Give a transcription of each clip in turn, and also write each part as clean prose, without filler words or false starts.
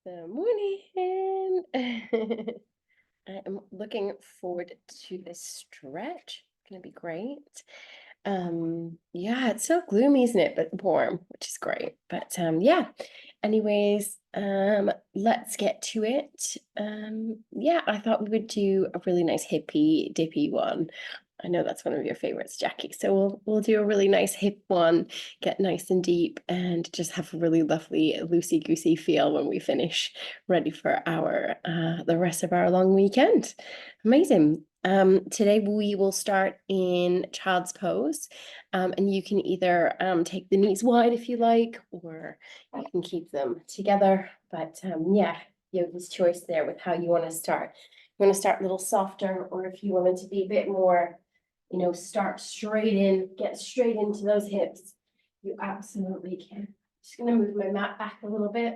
Good morning. I am looking forward to this stretch. It's gonna be great. Yeah, it's so gloomy, isn't it? But warm, which is great. But yeah. Anyways, let's get to it. Yeah, I thought we would do a really nice hippy dippy one. I know that's one of your favorites, Jackie. So we'll do a really nice hip one, get nice and deep, and just have a really lovely loosey goosey feel when we finish, ready for our the rest of our long weekend. Amazing. Today we will start in child's pose, and you can either take the knees wide if you like, or you can keep them together. But yeah, yoga's choice there with how you want to start. You want to start a little softer, or if you wanted to be a bit more, start straight in, get straight into those hips, you absolutely can. Just gonna move my mat back a little bit.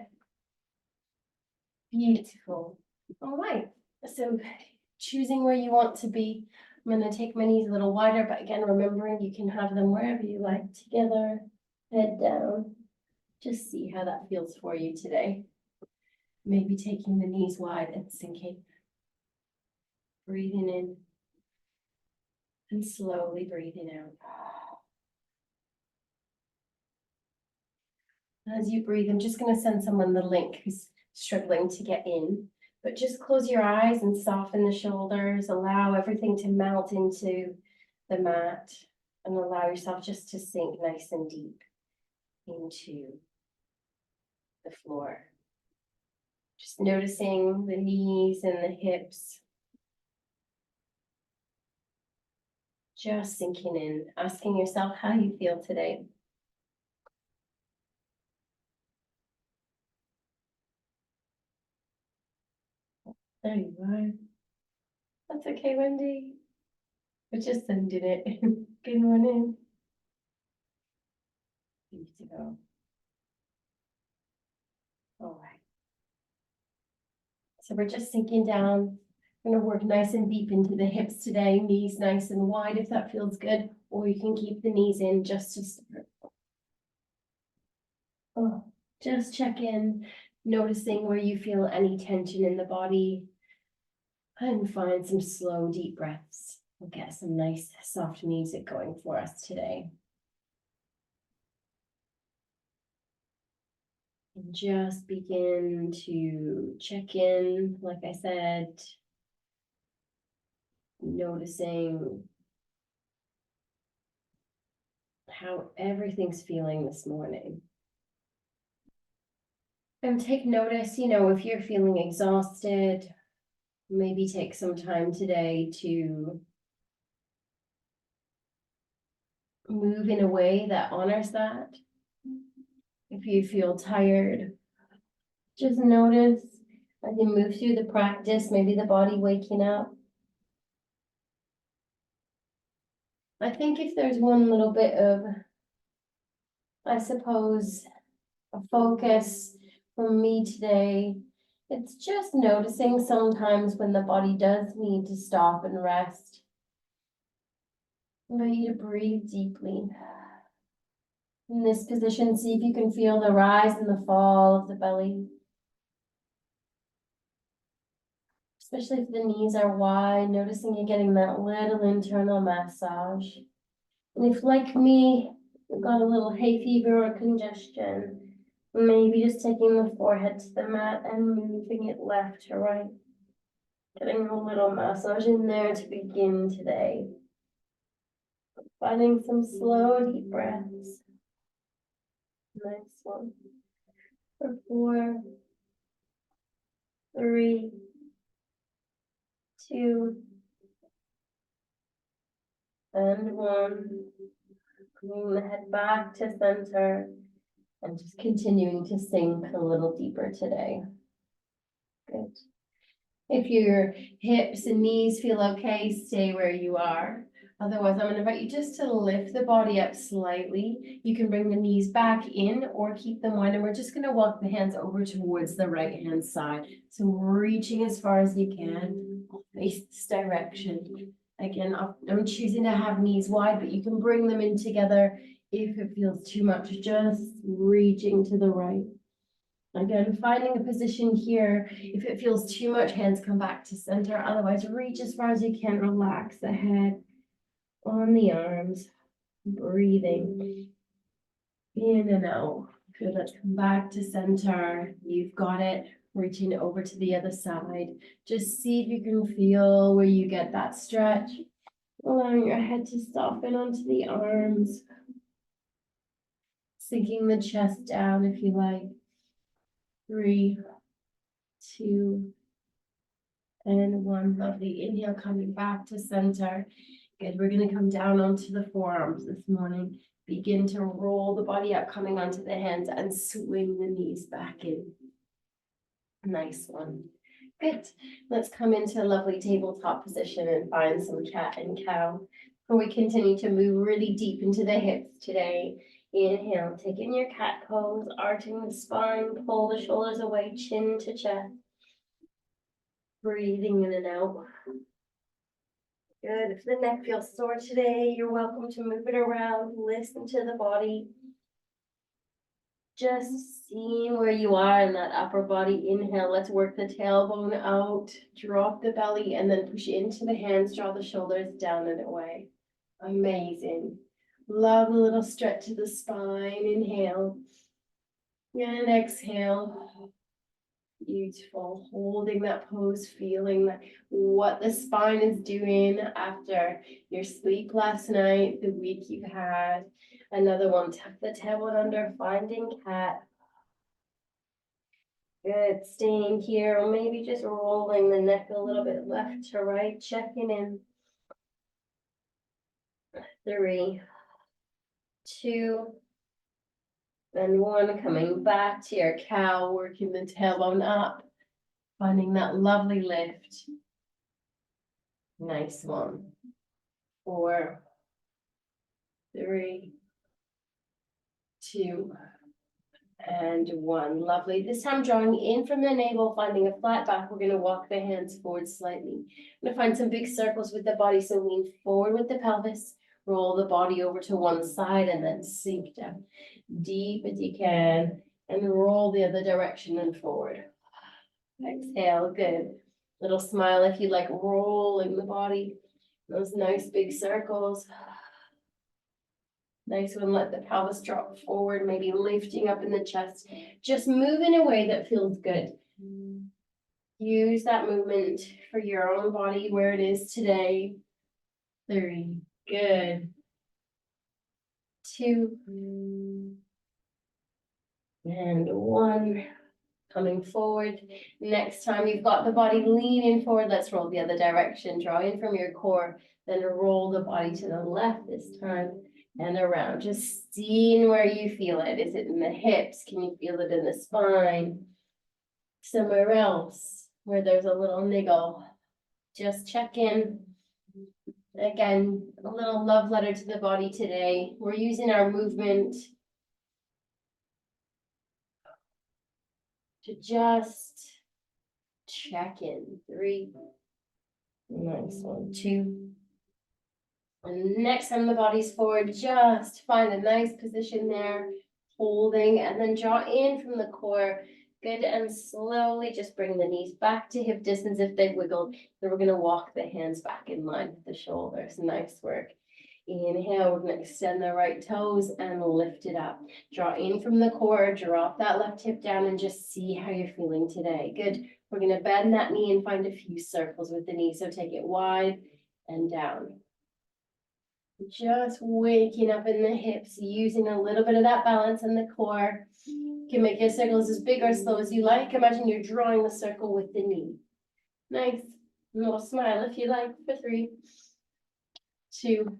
Beautiful. All right, so choosing where you want to be. I'm gonna take my knees a little wider, but again, remembering you can have them wherever you like, together, head down. Just see how that feels for you today. Maybe taking the knees wide and sinking. Breathing in and slowly breathing out. As you breathe, I'm just going to send someone the link who's struggling to get in, but just close your eyes and soften the shoulders. Allow everything to melt into the mat and allow yourself just to sink nice and deep into the floor. Just noticing the knees and the hips. Just sinking in, asking yourself how you feel today. There you are. That's okay, Wendy. We're just sending it. Good morning. Beautiful. All right. So we're just sinking down. We're going to work nice and deep into the hips today. Knees nice and wide if that feels good. Or you can keep the knees in just to start. Oh, just check in, noticing where you feel any tension in the body. And find some slow, deep breaths. We'll get some nice, soft music going for us today. And just begin to check in, like I said, noticing how everything's feeling this morning. And take notice, if you're feeling exhausted, maybe take some time today to move in a way that honors that. If you feel tired, just notice as you move through the practice, maybe the body waking up. I think if there's one little bit of, I suppose, a focus from me today, it's just noticing sometimes when the body does need to stop and rest. I invite you to breathe deeply. In this position, see if you can feel the rise and the fall of the belly. Especially if the knees are wide, noticing you getting that little internal massage. And if, like me, you've got a little hay fever or congestion, maybe just taking the forehead to the mat and moving it left to right. Getting a little massage in there to begin today. Finding some slow, deep breaths. Nice one. For 4, 3, 2, and 1. Bringing the head back to center and just continuing to sink a little deeper today. Good. If your hips and knees feel okay, stay where you are. Otherwise, I'm going to invite you just to lift the body up slightly. You can bring the knees back in or keep them wide. And we're just going to walk the hands over towards the right hand side. So reaching as far as you can, face this direction. Again, I'm choosing to have knees wide, but you can bring them in together if it feels too much, just reaching to the right. Again, finding a position here. If it feels too much, hands come back to center. Otherwise, reach as far as you can. Relax the head on the arms. Breathing in and out. Good, let's come back to center. You've got it. Reaching over to the other side. Just see if you can feel where you get that stretch. Allowing your head to soften onto the arms. Sinking the chest down if you like. 3, 2, and 1. Lovely. Inhale, coming back to center. Good. We're going to come down onto the forearms this morning. Begin to roll the body up, coming onto the hands and swing the knees back in. Nice one. Good. Let's come into a lovely tabletop position and find some cat and cow. And we continue to move really deep into the hips today. Inhale, taking your cat pose, arching the spine, pull the shoulders away, chin to chest. Breathing in and out. Good. If the neck feels sore today, you're welcome to move it around. Listen to the body. Just seeing where you are in that upper body. Inhale, let's work the tailbone out. Drop the belly and then push into the hands. Draw the shoulders down and away. Amazing. Love a little stretch to the spine. Inhale. And exhale. Beautiful. Holding that pose, feeling that what the spine is doing after your sleep last night, the week you had. Another one, tuck the tailbone under, finding cat. Good, staying here, or maybe just rolling the neck a little bit left to right, checking in. 3, 2, and 1, coming back to your cow, working the tailbone up, finding that lovely lift. Nice one. 4, 3, 2, and 1. Lovely. This time drawing in from the navel, finding a flat back. We're going to walk the hands forward slightly. I'm going to find some big circles with the body. So lean forward with the pelvis, roll the body over to one side and then sink down deep as you can and roll the other direction and forward. Exhale. Good. Little smile if you like, rolling the body. Those nice big circles. Nice one, let the pelvis drop forward, maybe lifting up in the chest. Just move in a way that feels good. Use that movement for your own body where it is today. 3, good. 2, and 1. Coming forward. Next time you've got the body leaning forward, let's roll the other direction. Draw in from your core, then roll the body to the left this time. And around, just seeing where you feel it. Is it in the hips? Can you feel it in the spine? Somewhere else where there's a little niggle. Just check in. Again, a little love letter to the body today. We're using our movement to just check in. 3, nice one. 2. And next time the body's forward, just find a nice position there, holding, and then draw in from the core. Good, and slowly just bring the knees back to hip distance if they've wiggled. Then we're going to walk the hands back in line with the shoulders. Nice work. Inhale, we're going to extend the right toes and lift it up. Draw in from the core, drop that left hip down, and just see how you're feeling today. Good. We're going to bend that knee and find a few circles with the knee. So take it wide and down. Just waking up in the hips, using a little bit of that balance in the core. You can make your circles as big or slow as you like. Imagine you're drawing the circle with the knee. Nice. A little smile if you like for 3, 2,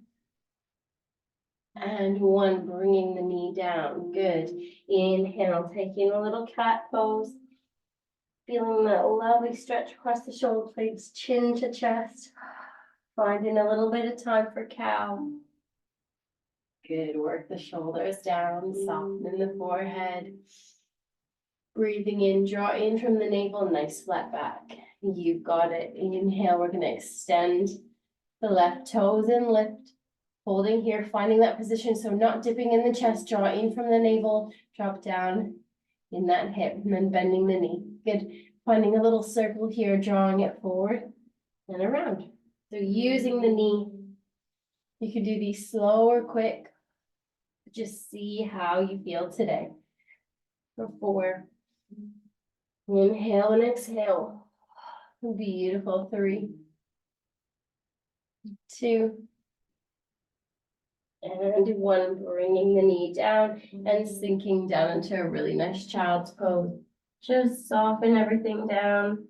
and 1. Bringing the knee down. Good. Inhale, taking a little cat pose. Feeling that lovely stretch across the shoulder blades, chin to chest. Finding a little bit of time for cow. Good, work the shoulders down, soften the forehead. Breathing in, draw in from the navel, nice flat back. You've got it. Inhale, we're going to extend the left toes and lift. Holding here, finding that position, so not dipping in the chest, draw in from the navel, drop down. in that hip, and then bending the knee. Good. Finding a little circle here, drawing it forward and around. So using the knee, you can do these slow or quick. Just see how you feel today. For 4. Inhale and exhale. Beautiful. 3, 2, and 1. Bringing the knee down and sinking down into a really nice child's pose. Just soften everything down.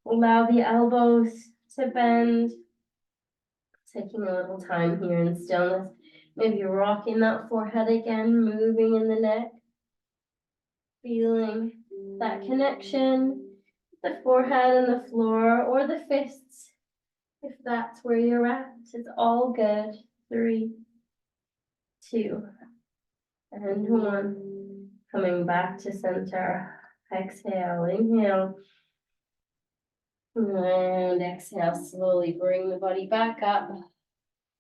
Allow the elbows to bend. Taking a little time here in stillness. Maybe rocking that forehead again, moving in the neck. Feeling that connection, the forehead and the floor, or the fists, if that's where you're at. It's all good. 3, 2, and 1. Coming back to center. Exhale, inhale. And exhale, slowly bring the body back up.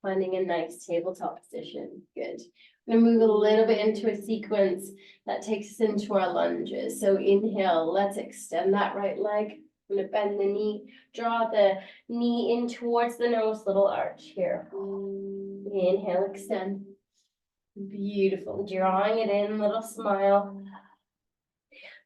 Finding a nice tabletop position. Good. I'm going to move a little bit into a sequence that takes us into our lunges. So inhale, let's extend that right leg. I'm going to bend the knee, draw the knee in towards the nose, little arch here. Inhale, extend. Beautiful. Drawing it in, little smile.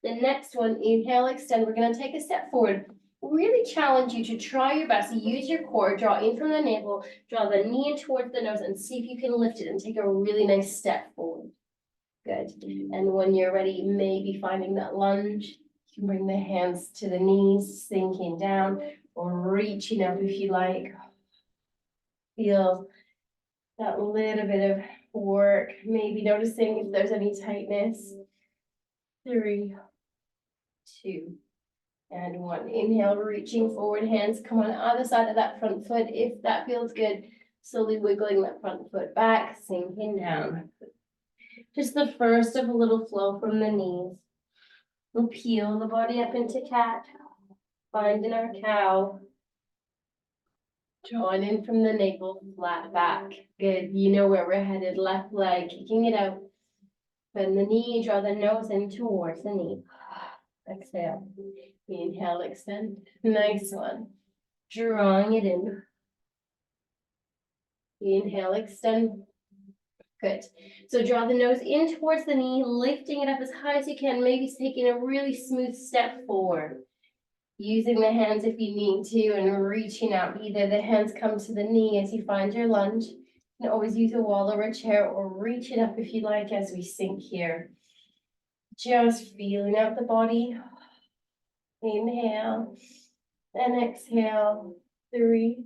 The next one, inhale, extend. We're going to take a step forward. Really challenge you to try your best to use your core, draw in from the navel, draw the knee in towards the nose, and see if you can lift it and take a really nice step forward. Good. And when you're ready, maybe finding that lunge, you can bring the hands to the knees, sinking down, or reaching up if you like. Feel that little bit of work, maybe noticing if there's any tightness. 3, 2, and 1. Inhale, reaching forward, hands come on either side of that front foot. If that feels good, slowly wiggling that front foot back, sinking down. Just the first of a little flow from the knees. We'll peel the body up into cat, finding our cow. Drawing in from the navel, flat back. Good, you know where we're headed, left leg, kicking it out. Bend the knee, draw the nose in towards the knee. Exhale. Inhale, extend. Nice one. Drawing it in. Inhale, extend. Good. So draw the nose in towards the knee, lifting it up as high as you can, maybe taking a really smooth step forward. Using the hands if you need to and reaching out. Either the hands come to the knee as you find your lunge. You can always use a wall or a chair or reach it up if you like as we sink here. Just feeling out the body. Inhale and exhale. 3,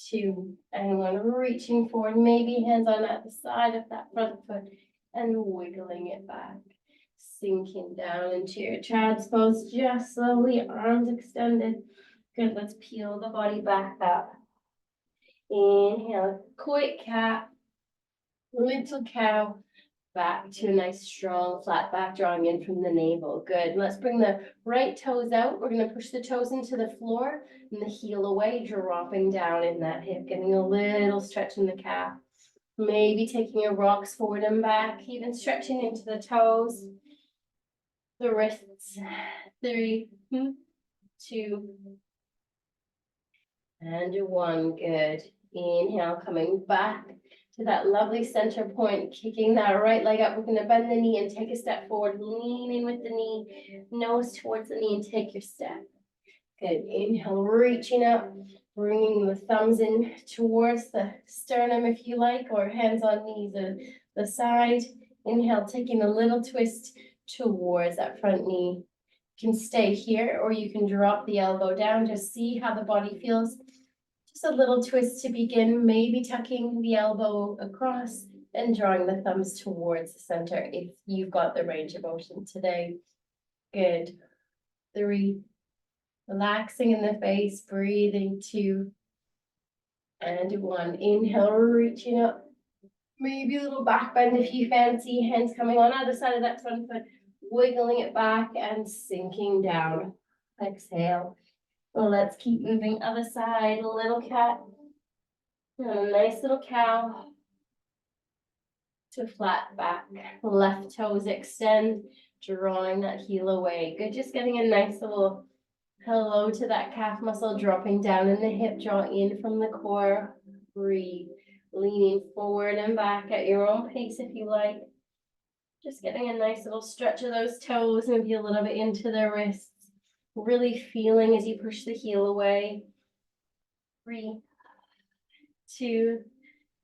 2, and 1. Reaching forward, maybe hands on at the side of that front foot and wiggling it back. Sinking down into your child's pose, just slowly, arms extended. Good, let's peel the body back up. Inhale, quick cat, little cow, back to a nice strong flat back, drawing in from the navel. Good, let's bring the right toes out. We're gonna push the toes into the floor and the heel away, dropping down in that hip, getting a little stretch in the calf. Maybe taking your rocks forward and back, even stretching into the toes. The wrists. 3, 2, and 1. Good. Inhale, coming back to that lovely center point, kicking that right leg up. We're going to bend the knee and take a step forward. Lean in with the knee, nose towards the knee, and take your step. Good. Inhale, reaching up, bringing the thumbs in towards the sternum if you like, or hands on knees at the side. Inhale, taking a little twist towards that front knee. You can stay here or you can drop the elbow down. Just see how the body feels. Just a little twist to begin, maybe tucking the elbow across and drawing the thumbs towards the center if you've got the range of motion today. Good. 3, relaxing in the face, breathing. 2, and 1. Inhale, reaching up. Maybe a little back bend if you fancy. Hands coming on either side of that front foot. Wiggling it back and sinking down. Exhale. Well, let's keep moving other side. Little cat. And a nice little cow. To flat back. Left toes extend. drawing that heel away. Good, just getting a nice little hello to that calf muscle, dropping down in the hip, draw in from the core, breathe, leaning forward and back at your own pace if you like. Just getting a nice little stretch of those toes, maybe a little bit into the wrists, really feeling as you push the heel away. 3, 2,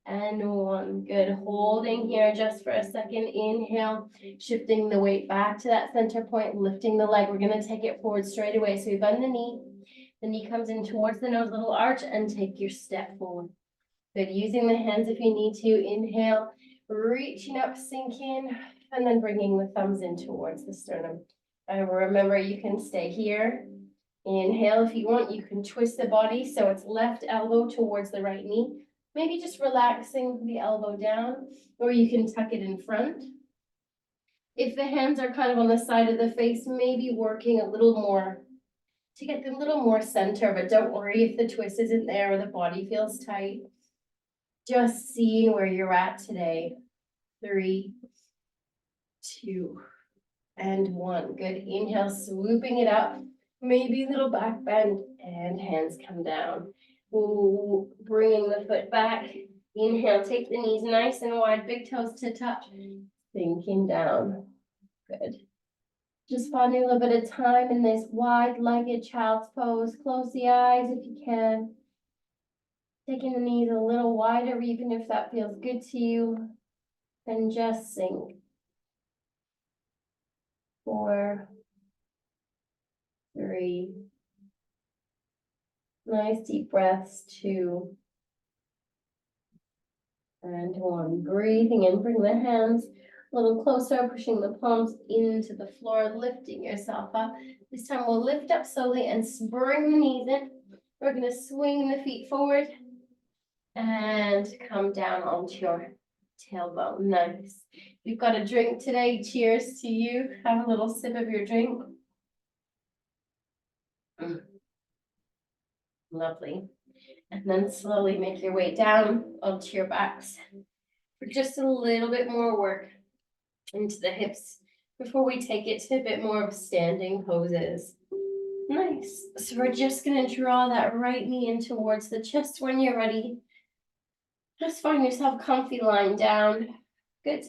and 1. Good, holding here just for a second. Inhale, shifting the weight back to that center point, lifting the leg. We're gonna take it forward straight away. So we bend the knee comes in towards the nose, little arch, and take your step forward. Good, using the hands if you need to. Inhale, reaching up, sink in, and then bringing the thumbs in towards the sternum. And remember, you can stay here. Inhale, if you want, you can twist the body so it's left elbow towards the right knee. Maybe just relaxing the elbow down, or you can tuck it in front. If the hands are kind of on the side of the face, maybe working a little more to get them a little more center, but don't worry if the twist isn't there or the body feels tight. Just seeing where you're at today. 3, 2, and 1. Good. Inhale, swooping it up. Maybe a little back bend and hands come down. Ooh, bringing the foot back. Inhale, take the knees nice and wide, big toes to touch. Sinking down. Good. Just finding a little bit of time in this wide-legged child's pose. Close the eyes if you can. Taking the knees a little wider, even if that feels good to you. And just sink. 4, 3. Nice deep breaths. 2. And 1. Breathing in, bring the hands a little closer, pushing the palms into the floor, lifting yourself up. This time we'll lift up slowly and bring the knees in. We're going to swing the feet forward and come down onto your tailbone. Nice. You've got a drink today. Cheers to you. Have a little sip of your drink. Lovely. And then slowly make your way down onto your backs for just a little bit more work into the hips before we take it to a bit more of standing poses. Nice. So we're just going to draw that right knee in towards the chest when you're ready. Just find yourself comfy lying down. Good.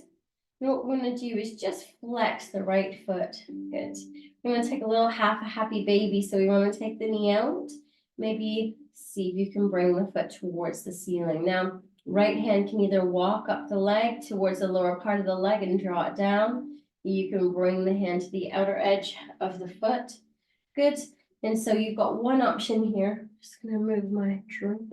And what we're going to do is just flex the right foot. Good. We're going to take a little half a happy baby. So we want to take the knee out. Maybe see if you can bring the foot towards the ceiling. Now, right hand can either walk up the leg towards the lower part of the leg and draw it down. You can bring the hand to the outer edge of the foot. Good. And so you've got one option here. Just going to move my drink.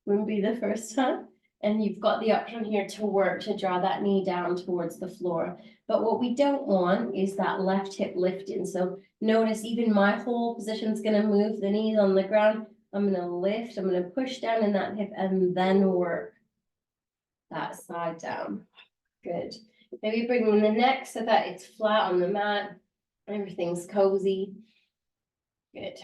Wouldn't be the first time. And you've got the option here to work to draw that knee down towards the floor. But what we don't want is that left hip lifting. So notice even my whole position is going to move. The knees on the ground. I'm going to lift. I'm going to push down in that hip and then work that side down. Good. Maybe bringing the neck so that it's flat on the mat. Everything's cozy. Good.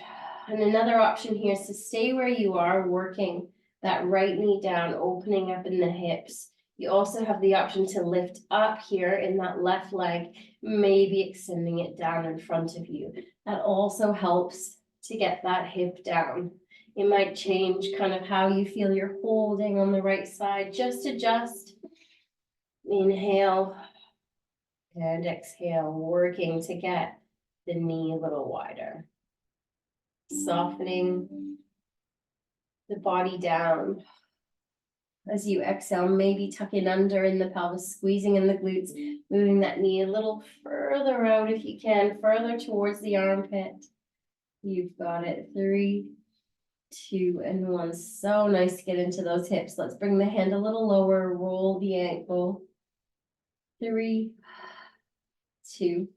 And another option here is to stay where you are, working that right knee down, opening up in the hips. You also have the option to lift up here in that left leg, maybe extending it down in front of you. That also helps to get that hip down. It might change kind of how you feel you're holding on the right side. Just adjust. Inhale and exhale, working to get the knee a little wider. Softening the body down. As you exhale, maybe tucking under in the pelvis, squeezing in the glutes, moving that knee a little further out if you can, further towards the armpit. You've got it. 3, 2, and 1. So nice to get into those hips. Let's bring the hand a little lower, roll the ankle. 3, 2,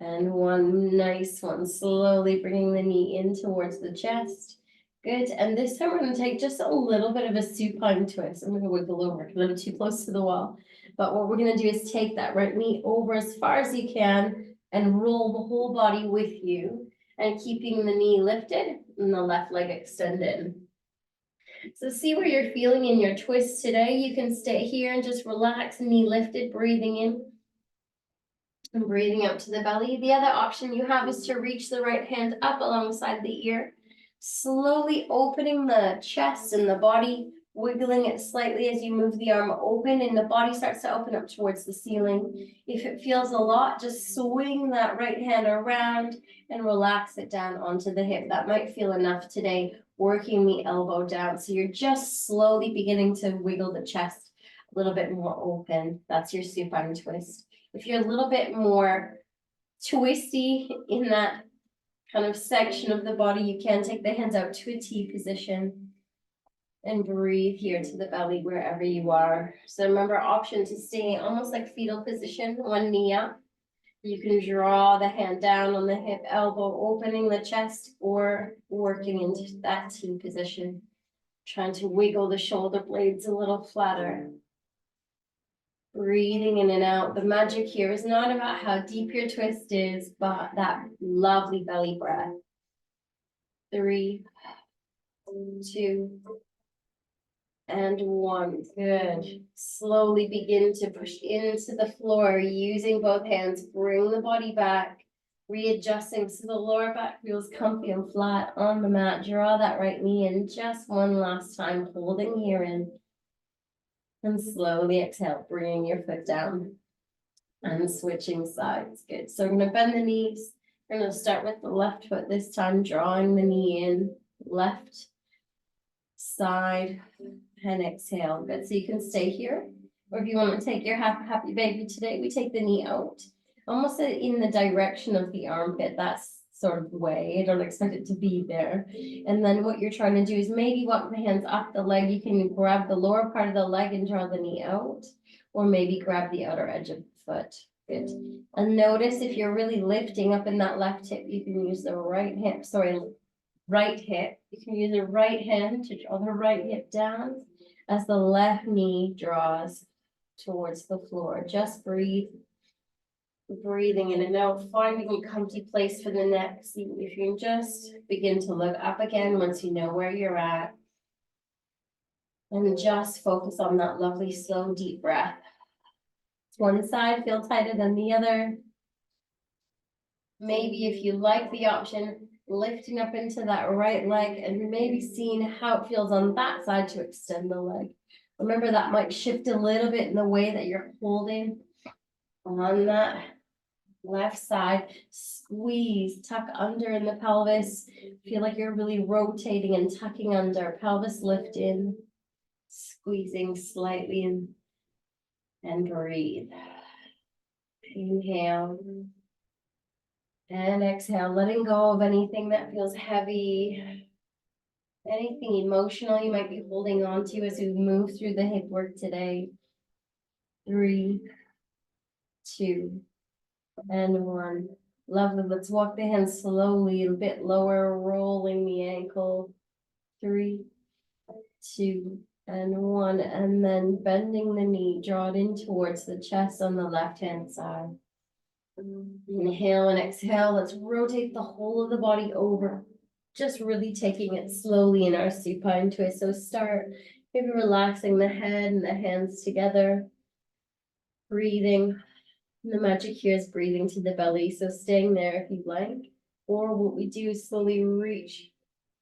and 1. Nice one. Slowly bringing the knee in towards the chest. Good. And this time we're going to take just a little bit of a supine twist. I'm going to wiggle over a little too close to the wall. But what we're going to do is take that right knee over as far as you can and roll the whole body with you, and keeping the knee lifted and the left leg extended. So see where you're feeling in your twist today. You can stay here and just relax, knee lifted, breathing in. And breathing out to the belly. The other option you have is to reach the right hand up alongside the ear, slowly opening the chest and the body, wiggling it slightly as you move the arm open, and the body starts to open up towards the ceiling. If it feels a lot, just swing that right hand around and relax it down onto the hip. That might feel enough today, working the elbow down. So you're just slowly beginning to wiggle the chest a little bit more open. That's your supine twist. If you're a little bit more twisty in that kind of section of the body, you can take the hands out to a T position and breathe here to the belly wherever you are. So remember, option to stay almost like fetal position, one knee up. You can draw the hand down on the hip, elbow opening the chest, or working into that T position, trying to wiggle the shoulder blades a little flatter. Breathing in and out. The magic here is not about how deep your twist is, but that lovely belly breath. 3, 2, and 1. Good. Slowly begin to push into the floor using both hands. Bring the body back, readjusting so the lower back feels comfy and flat on the mat. Draw that right knee in just one last time, holding here in. And slowly exhale, bringing your foot down and switching sides. Good. So we're going to bend the knees. We're going to start with the left foot this time, drawing the knee in, left side, and exhale. Good. So you can stay here, or if you want to take your happy baby today, we take the knee out, almost in the direction of the armpit. That's sort of way. I don't expect it to be there. And then what you're trying to do is maybe walk the hands up the leg. You can grab the lower part of the leg and draw the knee out, or maybe grab the outer edge of the foot. Good. And notice if you're really lifting up in that left hip, you can use the right hip. Right hip. You can use the right hand to draw the right hip down as the left knee draws towards the floor. Just breathe. Breathing in and out, finding a comfy place for the neck. See if you can just begin to look up again once you know where you're at. And just focus on that lovely, slow, deep breath. One side feel tighter than the other. Maybe if you like the option, lifting up into that right leg and maybe seeing how it feels on that side to extend the leg. Remember, that might shift a little bit in the way that you're holding on that left side. Squeeze, tuck under in the pelvis. Feel like you're really rotating and tucking under. Pelvis lift in, squeezing slightly in, and breathe. Inhale and exhale, letting go of anything that feels heavy, anything emotional you might be holding on to as we move through the hip work today. 3, 2, and 1. Lovely. Let's walk the hands slowly, a bit lower, rolling the ankle. 3, 2, and 1. And then bending the knee, draw it in towards the chest on the left-hand side. Inhale and exhale. Let's rotate the whole of the body over. Just really taking it slowly in our supine twist. So start maybe relaxing the head and the hands together. Breathing. The magic here is breathing to the belly. So staying there if you'd like. Or what we do is slowly reach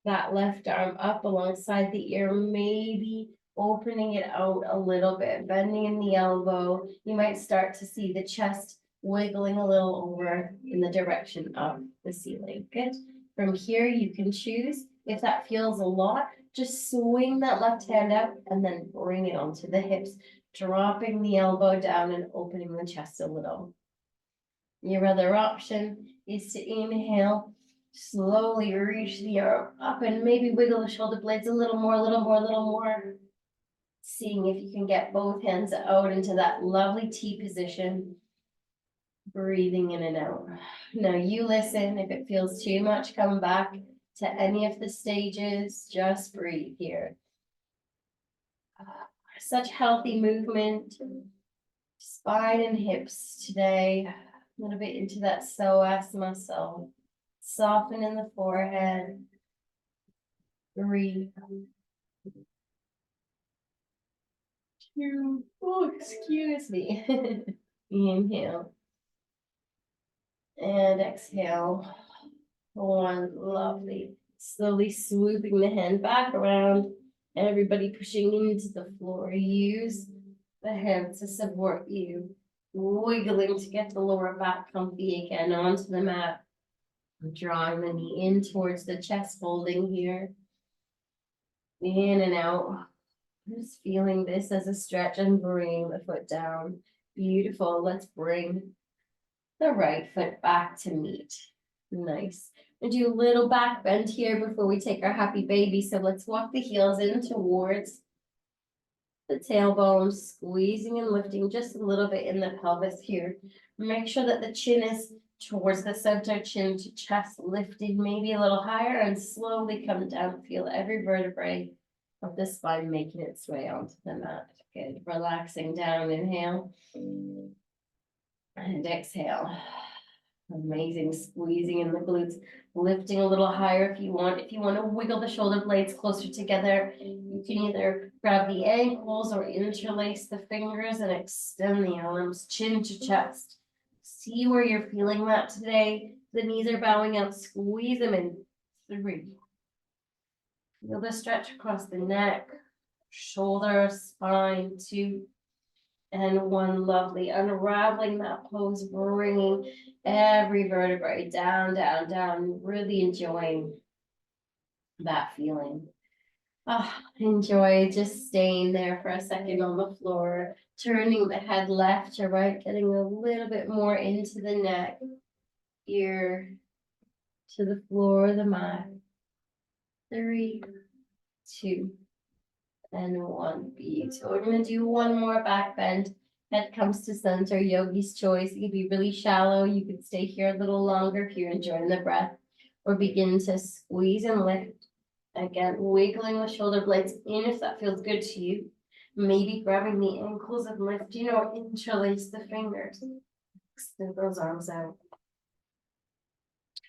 that left arm up alongside the ear, maybe opening it out a little bit, bending in the elbow. You might start to see the chest wiggling a little over in the direction of the ceiling. Good. From here, you can choose. If that feels a lot, just swing that left hand out and then bring it onto the hips, dropping the elbow down and opening the chest a little. Your other option is to inhale, slowly reach the arm up and maybe wiggle the shoulder blades a little more. Seeing if you can get both hands out into that lovely T position. Breathing in and out. Now you listen. If it feels too much, come back to any of the stages. Just breathe here. Such healthy movement. Spine and hips today. A little bit into that psoas muscle. Soften in the forehead. 3, 2, oh, excuse me. Inhale. And exhale. One, lovely. Slowly swooping the hand back around. Everybody pushing into the floor. Use the hands to support you. Wiggling to get the lower back comfy again onto the mat. Drawing the knee in towards the chest, folding here. In and out. Just feeling this as a stretch and bring the foot down. Beautiful. Let's bring the right foot back to meet. Nice. We'll do a little back bend here before we take our happy baby. So let's walk the heels in towards the tailbone, squeezing and lifting just a little bit in the pelvis here. Make sure that the chin is towards the center, chin to chest lifted, maybe a little higher, and slowly come down. Feel every vertebrae of the spine making its way onto the mat. Good. Relaxing down, inhale. And exhale. Amazing. Squeezing in the glutes, lifting a little higher if you want. If you want to wiggle the shoulder blades closer together, you can either grab the ankles or interlace the fingers and extend the arms, chin to chest. See where you're feeling that today. The knees are bowing out. Squeeze them in. 3. Feel the stretch across the neck, shoulder, spine. 2. And 1, lovely. Unraveling that pose, bringing every vertebrae down, down, down. Really enjoying that feeling. Enjoy just staying there for a second on the floor, turning the head left to right, getting a little bit more into the neck, ear to the floor, the mat. 3, 2, and 1. Beautiful. We're going to do one more back bend. Head comes to center, yogi's choice. It could be really shallow. You could stay here a little longer if you're enjoying the breath, or begin to squeeze and lift. Again, wiggling the shoulder blades in if that feels good to you. Maybe grabbing the ankles and lifting or interlace the fingers. Extend those arms out.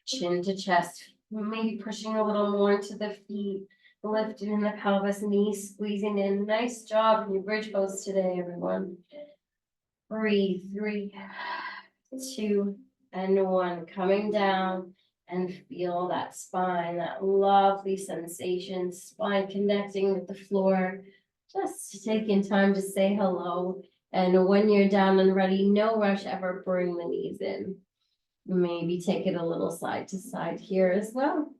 Chin to chest. Maybe pushing a little more into the feet. Lifting in the pelvis, knees squeezing in. Nice job in your bridge pose today, everyone. Breathe. 3, 2, and 1. Coming down and feel that spine, that lovely sensation, spine connecting with the floor. Just taking time to say hello. And when you're down and ready, no rush ever, bring the knees in. Maybe take it a little side to side here as well.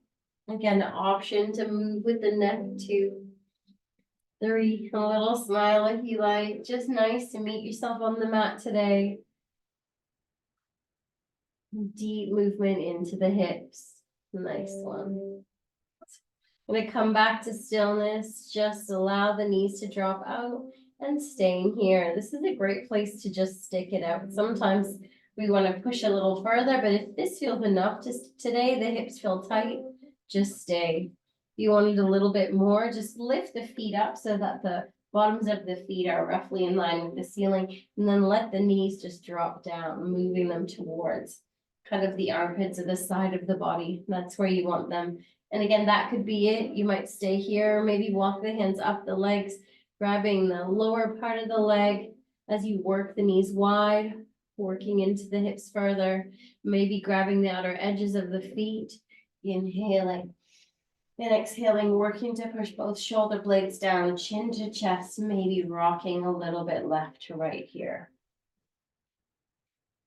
Again, an option to move with the neck. 2, 3, a little smile if you like. Just nice to meet yourself on the mat today. Deep movement into the hips. Nice one. I'm going to come back to stillness. Just allow the knees to drop out and staying here. This is a great place to just stick it out. Sometimes we want to push a little further, but if this feels enough just today, the hips feel tight, just stay. If you wanted a little bit more, just lift the feet up so that the bottoms of the feet are roughly in line with the ceiling, and then let the knees just drop down, moving them towards kind of the armpits of the side of the body. That's where you want them. And again, that could be it. You might stay here, maybe walk the hands up the legs, grabbing the lower part of the leg as you work the knees wide, working into the hips further, maybe grabbing the outer edges of the feet, inhaling and exhaling, working to push both shoulder blades down, chin to chest, maybe rocking a little bit left to right here.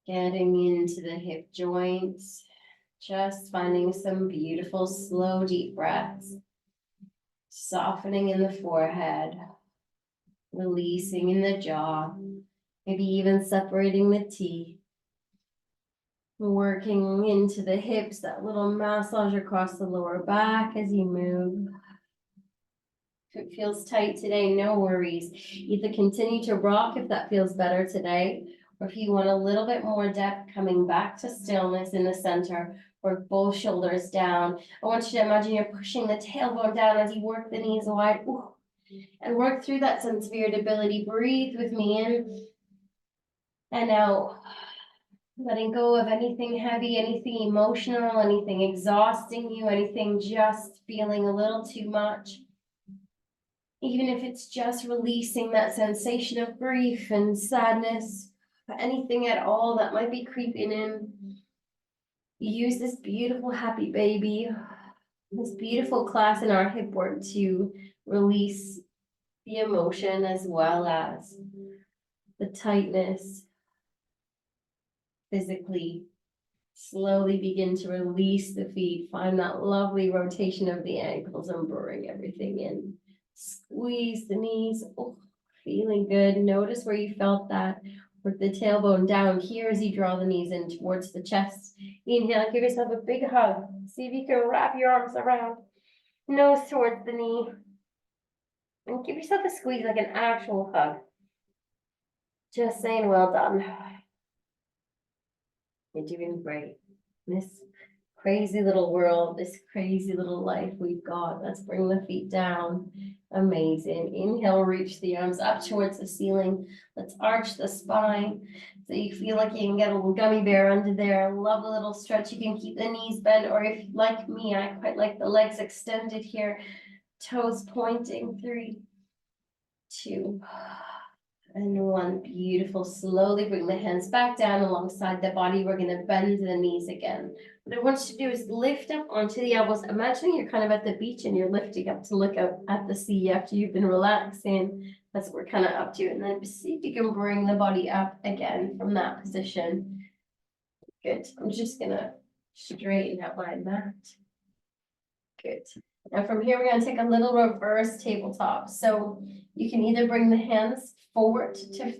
Getting into the hip joints, just finding some beautiful, slow, deep breaths. Softening in the forehead, releasing in the jaw, maybe even separating the teeth. Working into the hips, that little massage across the lower back as you move. If it feels tight today, no worries. Either continue to rock if that feels better today, or if you want a little bit more depth, coming back to stillness in the center, work both shoulders down. I want you to imagine you're pushing the tailbone down as you work the knees wide. Ooh. And work through that sense of irritability. Breathe with me in and out. Letting go of anything heavy, anything emotional, anything exhausting you, anything just feeling a little too much. Even if it's just releasing that sensation of grief and sadness, anything at all that might be creeping in. use this beautiful happy baby, this beautiful class in our hip work to release the emotion as well as the tightness physically. Slowly begin to release the feet, find that lovely rotation of the ankles and bring everything in. Squeeze the knees, oh, feeling good. Notice where you felt that with the tailbone down here as you draw the knees in towards the chest. Inhale, give yourself a big hug. See if you can wrap your arms around, nose towards the knee. And give yourself a squeeze like an actual hug. Just saying, well done. You're doing great. This crazy little world, this crazy little life we've got. Let's bring the feet down. Amazing. Inhale, reach the arms up towards the ceiling. Let's arch the spine so you feel like you can get a little gummy bear under there. Love a little stretch. You can keep the knees bent, or if like me, I quite like the legs extended here. Toes pointing. 3, 2, and 1. Beautiful. Slowly bring the hands back down alongside the body. We're going to bend the knees again. What I want you to do is lift up onto the elbows. Imagine you're kind of at the beach and you're lifting up to look up at the sea after you've been relaxing. That's what we're kind of up to. And then see if you can bring the body up again from that position. Good. I'm just going to straighten out my mat. Good. Now from here, we're going to take a little reverse tabletop. So you can either bring the hands forward to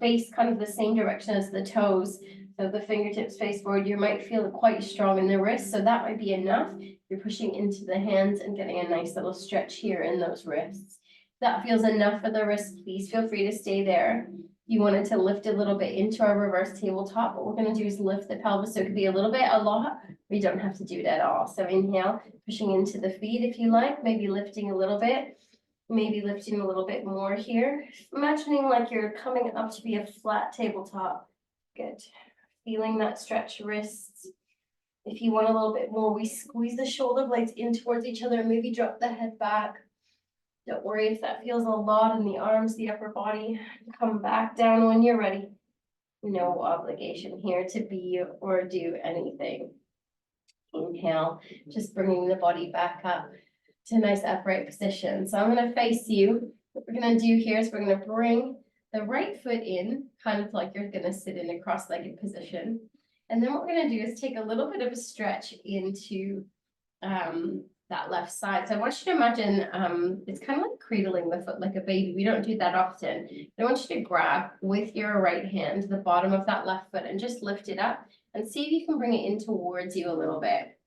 face kind of the same direction as the toes. So the fingertips face forward. You might feel it quite strong in the wrists. So that might be enough. You're pushing into the hands and getting a nice little stretch here in those wrists. If that feels enough for the wrists, please feel free to stay there. You wanted to lift a little bit into our reverse tabletop. What we're going to do is lift the pelvis. So it could be a little bit, a lot. We don't have to do it at all. So inhale, pushing into the feet if you like, maybe lifting a little bit, maybe lifting a little bit more here. Imagining like you're coming up to be a flat tabletop. Good. Feeling that stretch wrists. If you want a little bit more, we squeeze the shoulder blades in towards each other and maybe drop the head back. Don't worry if that feels a lot in the arms, the upper body. Come back down when you're ready. No obligation here to be or do anything. Inhale, just bringing the body back up to a nice upright position. So I'm going to face you. What we're going to do here is we're going to bring the right foot in, kind of like you're going to sit in a cross-legged position. And then what we're going to do is take a little bit of a stretch into that left side. So I want you to imagine it's kind of like cradling the foot like a baby. We don't do that often. I want you to grab with your right hand the bottom of that left foot and just lift it up and see if you can bring it in towards you a little bit.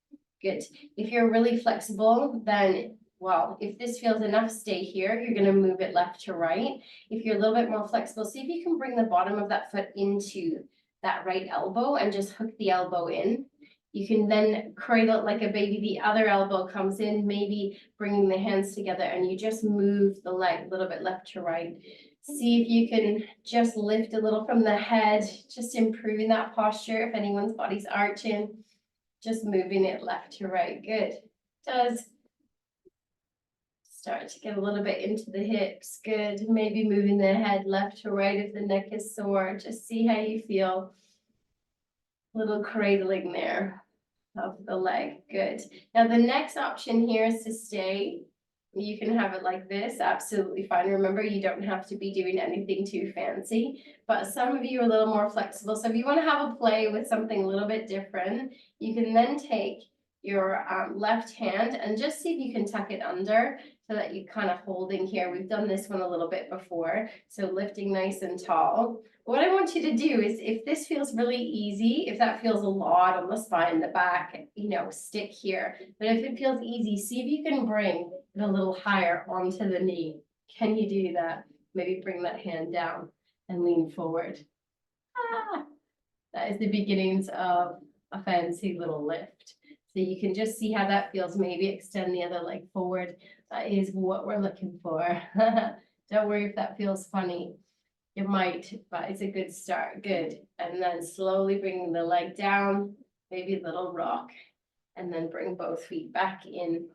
Good. If you're really flexible, then, well, if this feels enough, stay here. You're going to move it left to right. If you're a little bit more flexible, see if you can bring the bottom of that foot into that right elbow and just hook the elbow in. You can then cradle it like a baby. The other elbow comes in, maybe bringing the hands together, and you just move the leg a little bit left to right. See if you can just lift a little from the head, just improving that posture. If anyone's body's arching, just moving it left to right. Good. Does start to get a little bit into the hips. Good. Maybe moving the head left to right if the neck is sore. Just see how you feel. Little cradling there of the leg. Good. Now the next option here is to stay. You can have it like this, absolutely fine. Remember, you don't have to be doing anything too fancy, but some of you are a little more flexible. So if you want to have a play with something a little bit different, you can then take your left hand and just see if you can tuck it under so that you're kind of holding here. We've done this one a little bit before, so lifting nice and tall. What I want you to do is, if this feels really easy, if that feels a lot on the spine, the back, stick here. But if it feels easy, see if you can bring it a little higher onto the knee. Can you do that? Maybe bring that hand down and lean forward. That is the beginnings of a fancy little lift. So you can just see how that feels. Maybe extend the other leg forward. That is what we're looking for. Don't worry if that feels funny. It might, but it's a good start. Good. And then slowly bringing the leg down, maybe a little rock, and then bring both feet back in.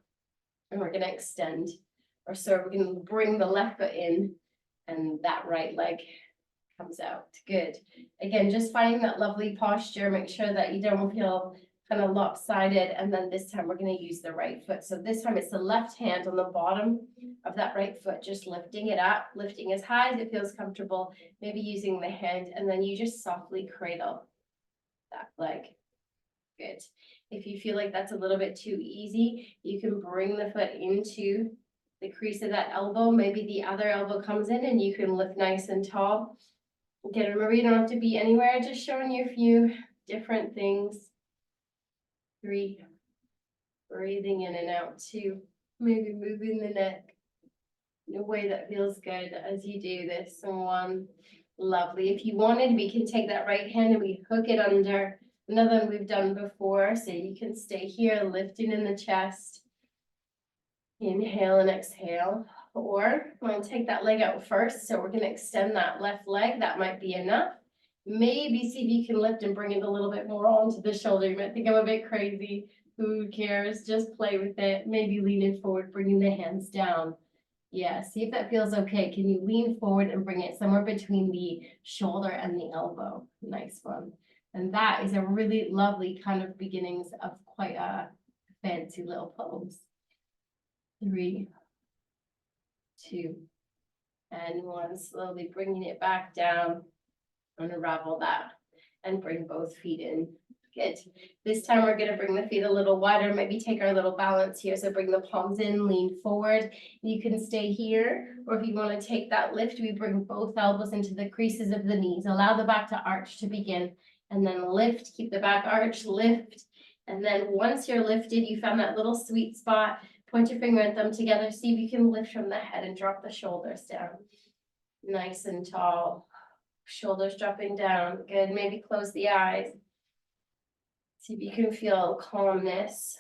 And we're going to extend, or so we're going to bring the left foot in, and that right leg comes out. Good. Again, just finding that lovely posture. Make sure that you don't feel kind of lopsided, and then this time we're gonna use the right foot. So this time it's the left hand on the bottom of that right foot, just lifting it up, lifting as high as it feels comfortable, maybe using the hand, and then you just softly cradle that leg. Good. If you feel like that's a little bit too easy, you can bring the foot into the crease of that elbow. Maybe the other elbow comes in and you can lift nice and tall. Again, remember, you don't have to be anywhere, just showing you a few different things. 3, breathing in and out. 2, maybe moving the neck in a way that feels good as you do this. 1, lovely. If you wanted, we can take that right hand and we hook it under. Another one we've done before, so you can stay here, lifting in the chest. Inhale and exhale. Or I'm going to take that leg out first, so we're going to extend that left leg. That might be enough. Maybe see if you can lift and bring it a little bit more onto the shoulder. You might think I'm a bit crazy. Who cares? Just play with it. Maybe leaning forward, bringing the hands down. Yeah, see if that feels okay. Can you lean forward and bring it somewhere between the shoulder and the elbow? Nice one. And that is a really lovely kind of beginnings of quite a fancy little pose. 3, 2, and 1. Slowly bringing it back down. Unravel that and bring both feet in. Good. This time we're going to bring the feet a little wider, maybe take our little balance here. So bring the palms in, lean forward. You can stay here, or if you want to take that lift, we bring both elbows into the creases of the knees. Allow the back to arch to begin, and then lift, keep the back arch, lift. And then once you're lifted, you found that little sweet spot, point your finger and thumb together. See if you can lift from the head and drop the shoulders down. Nice and tall. Shoulders dropping down. Good. Maybe close the eyes. See if you can feel calmness.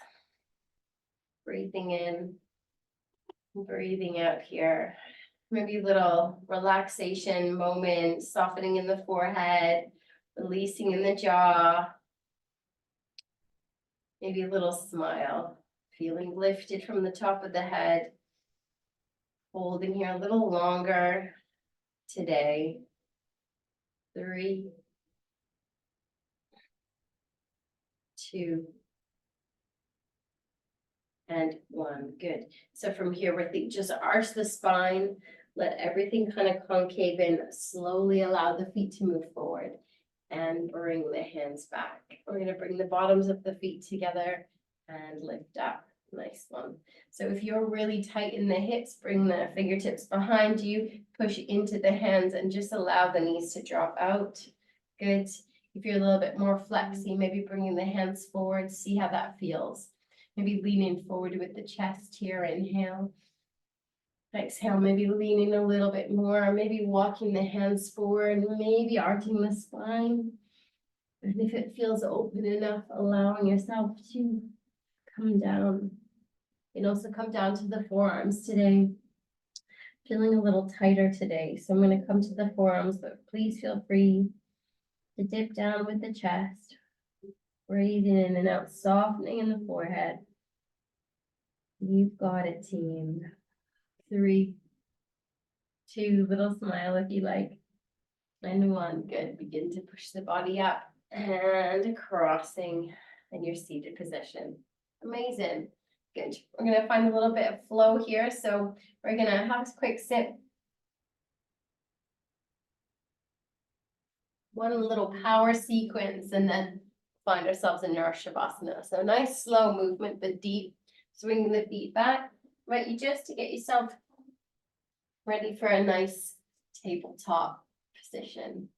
Breathing in, breathing out here. Maybe a little relaxation moment, softening in the forehead, releasing in the jaw. Maybe a little smile, feeling lifted from the top of the head. Holding here a little longer today. 3, 2, and 1. Good. So from here, we're just arch the spine, let everything kind of concave in, slowly allow the feet to move forward, and bring the hands back. We're going to bring the bottoms of the feet together and lift up. Nice one. So if you're really tight in the hips, bring the fingertips behind you, push into the hands, and just allow the knees to drop out. Good. If you're a little bit more flexy, maybe bringing the hands forward, see how that feels. Maybe leaning forward with the chest here, inhale. Exhale, maybe leaning a little bit more, maybe walking the hands forward, maybe arching the spine. And if it feels open enough, allowing yourself to come down. And also come down to the forearms today. Feeling a little tighter today, so I'm going to come to the forearms, but please feel free to dip down with the chest. Breathing in and out, softening in the forehead. You've got it, team. 3, 2, little smile if you like. And 1, good. Begin to push the body up and crossing in your seated position. Amazing. Good. We're going to find a little bit of flow here. So we're going to have a quick sit. One little power sequence, and then find ourselves in our Shavasana. So nice slow movement, but deep. Swinging the feet back. Right, you just to get yourself ready for a nice tabletop position.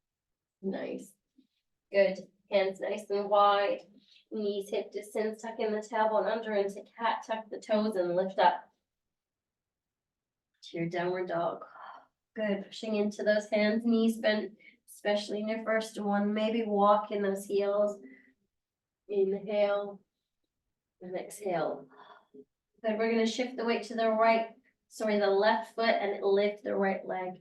Nice. Good. Hands nice and wide. Knees hip distance, tuck in the tailbone under into cat, tuck the toes and lift up to your downward dog. Good. Pushing into those hands, knees bent, especially in your first one. Maybe walk in those heels. Inhale and exhale. Good. We're going to shift the weight to the the left foot, and lift the right leg.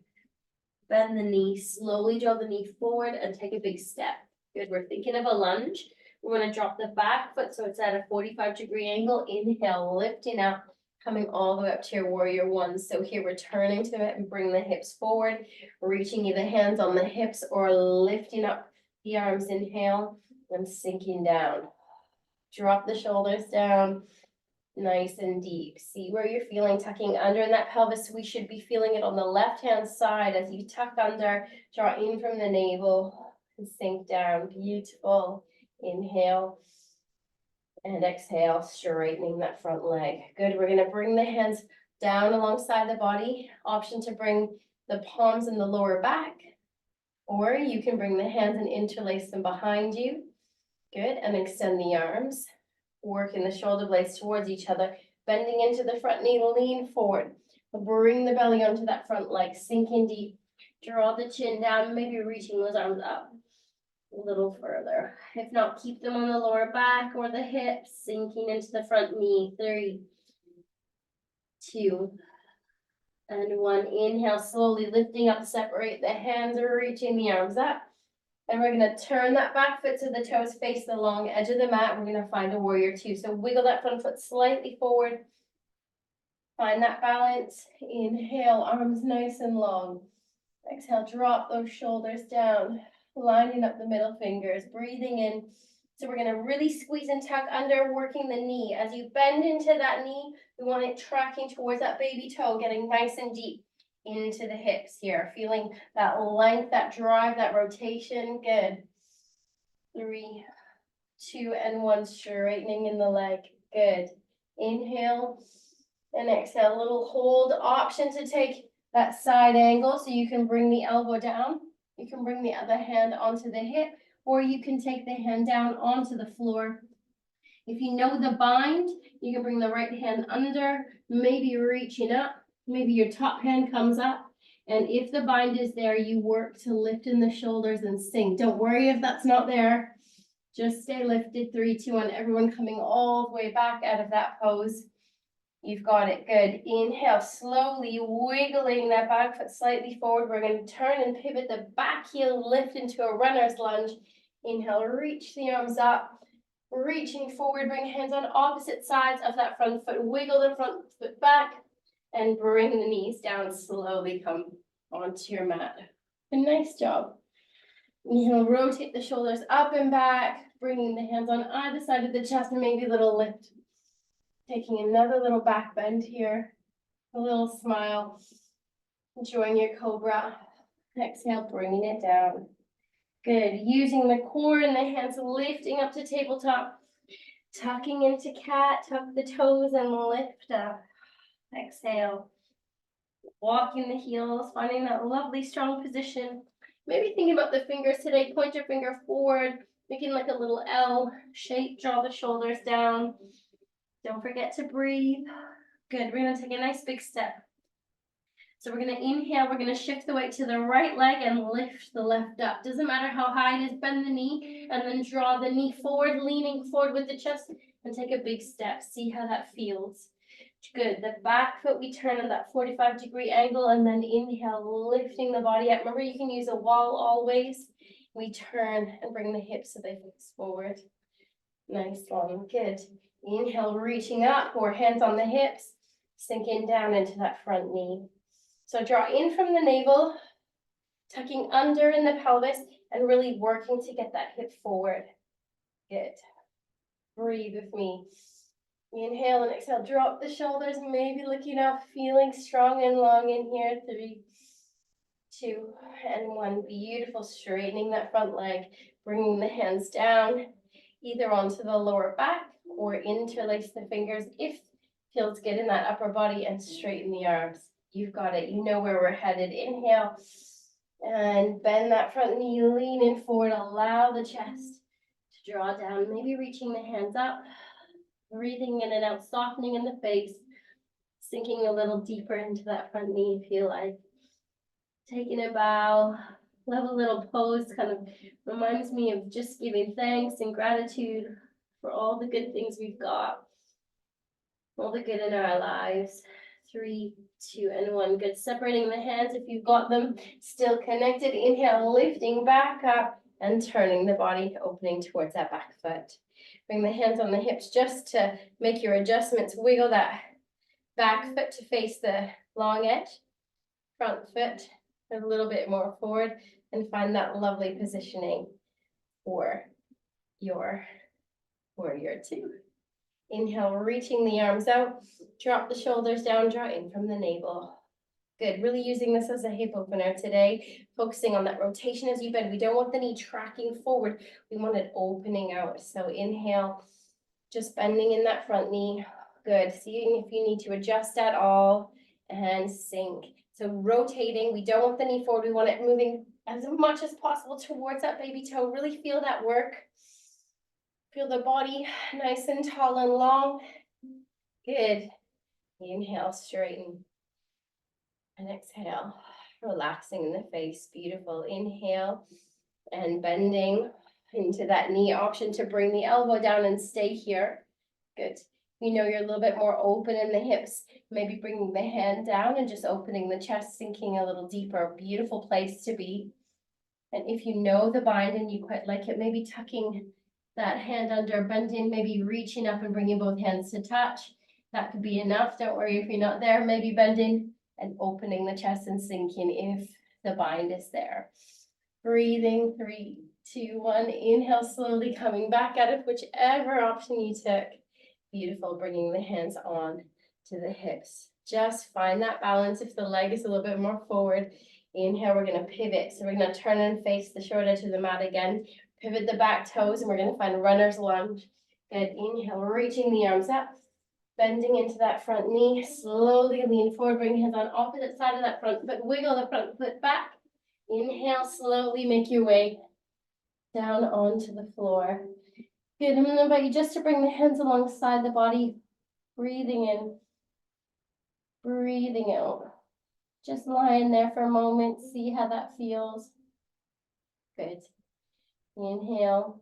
Bend the knee, slowly draw the knee forward and take a big step. Good. We're thinking of a lunge. We're going to drop the back foot so it's at a 45-degree angle. Inhale, lifting up, coming all the way up to your warrior 1. So here we're turning to it and bring the hips forward, reaching either hands on the hips or lifting up the arms. Inhale and sinking down. Drop the shoulders down, nice and deep. See where you're feeling tucking under in that pelvis. We should be feeling it on the left-hand side as you tuck under, draw in from the navel and sink down. Beautiful. Inhale and exhale, straightening that front leg. Good. We're going to bring the hands down alongside the body. Option to bring the palms in the lower back, or you can bring the hands and interlace them behind you. Good. And extend the arms. Working the shoulder blades towards each other, bending into the front knee, lean forward. Bring the belly onto that front leg, sink in deep. Draw the chin down, maybe reaching those arms up a little further. If not, keep them on the lower back or the hips, sinking into the front knee. 3, 2, and 1. Inhale, slowly lifting up, separate the hands, reaching the arms up. And we're going to turn that back foot so the toes face the long edge of the mat. We're going to find a warrior 2. So wiggle that front foot slightly forward. Find that balance. Inhale, arms nice and long. Exhale, drop those shoulders down, lining up the middle fingers, breathing in. So we're going to really squeeze and tuck under, working the knee. As you bend into that knee, we want it tracking towards that baby toe, getting nice and deep into the hips here, feeling that length, that drive, that rotation. Good. 3, 2, and 1, straightening in the leg. Good. Inhale and exhale. A little hold option to take that side angle, so you can bring the elbow down. You can bring the other hand onto the hip, or you can take the hand down onto the floor. If you know the bind, you can bring the right hand under, maybe reaching up. Maybe your top hand comes up, and if the bind is there, you work to lift in the shoulders and sink. Don't worry if that's not there. Just stay lifted. 3, 2, 1. Everyone coming all the way back out of that pose. You've got it. Good. Inhale, slowly wiggling that back foot slightly forward. We're going to turn and pivot the back heel, lift into a runner's lunge. Inhale, reach the arms up. Reaching forward, bring hands on opposite sides of that front foot. Wiggle the front foot back. And bring the knees down, slowly come onto your mat. A nice job. Inhale, rotate the shoulders up and back, bringing the hands on either side of the chest, and maybe a little lift. Taking another little back bend here, a little smile. Enjoying your cobra. Exhale, bringing it down. Good. Using the core and the hands, lifting up to tabletop. Tucking into cat, tuck the toes and lift up. Exhale. Walking the heels, finding that lovely strong position. Maybe thinking about the fingers today. Point your finger forward, making like a little L shape. Draw the shoulders down. Don't forget to breathe. Good. We're going to take a nice big step. So we're going to inhale. We're going to shift the weight to the right leg and lift the left up. Doesn't matter how high it is. Bend the knee and then draw the knee forward, leaning forward with the chest, and take a big step. See how that feels. Good. The back foot we turn at that 45-degree angle, and then inhale, lifting the body up. Remember, you can use a wall always. We turn and bring the hips so they face forward. Nice one. Good. Inhale, reaching up, or hands on the hips, sinking down into that front knee. So draw in from the navel, tucking under in the pelvis, and really working to get that hip forward. Good. Breathe with me. Inhale and exhale, drop the shoulders, maybe looking up, feeling strong and long in here. 3, 2, and 1. Beautiful. Straightening that front leg, bringing the hands down, either onto the lower back or interlace the fingers if feels good in that upper body, and straighten the arms. You've got it. You know where we're headed. Inhale and bend that front knee, lean in forward, allow the chest to draw down, maybe reaching the hands up. Breathing in and out, softening in the face, sinking a little deeper into that front knee if you like. Taking a bow, love a little pose, kind of reminds me of just giving thanks and gratitude for all the good things we've got, all the good in our lives. 3, 2, and 1. Good. Separating the hands if you've got them, still connected. Inhale, lifting back up and turning the body, opening towards that back foot. Bring the hands on the hips just to make your adjustments. Wiggle that back foot to face the long edge. Front foot a little bit more forward, and find that lovely positioning for your Warrior two. Inhale, reaching the arms out, drop the shoulders down, draw in from the navel. Good, really using this as a hip opener today, focusing on that rotation as you bend. We don't want the knee tracking forward, we want it opening out. So inhale, just bending in that front knee. Good, seeing if you need to adjust at all, and sink. So rotating, we don't want the knee forward, we want it moving as much as possible towards that baby toe. Really feel that work. Feel the body nice and tall and long. Good. Inhale, straighten. And exhale, relaxing in the face. Beautiful. Inhale and bending into that knee option to bring the elbow down and stay here. Good. You know you're a little bit more open in the hips. Maybe bringing the hand down and just opening the chest, sinking a little deeper. Beautiful place to be. And if you know the bind and you quite like it, maybe tucking that hand under, bending, maybe reaching up and bringing both hands to touch. That could be enough. Don't worry if you're not there. Maybe bending and opening the chest and sinking if the bind is there. Breathing, 3, 2, 1. Inhale, slowly coming back out of whichever option you took. Beautiful, bringing the hands on to the hips. Just find that balance if the leg is a little bit more forward. Inhale, we're going to pivot. So we're going to turn and face the short edge of the mat again. Pivot the back toes, and we're going to find runner's lunge. Good. Inhale, reaching the arms up. Bending into that front knee, slowly lean forward, bring hands on opposite side of that front foot, wiggle the front foot back. Inhale, slowly make your way down onto the floor. Good, I'm gonna invite you just to bring the hands alongside the body, breathing in, breathing out. Just lying there for a moment, see how that feels. Good. Inhale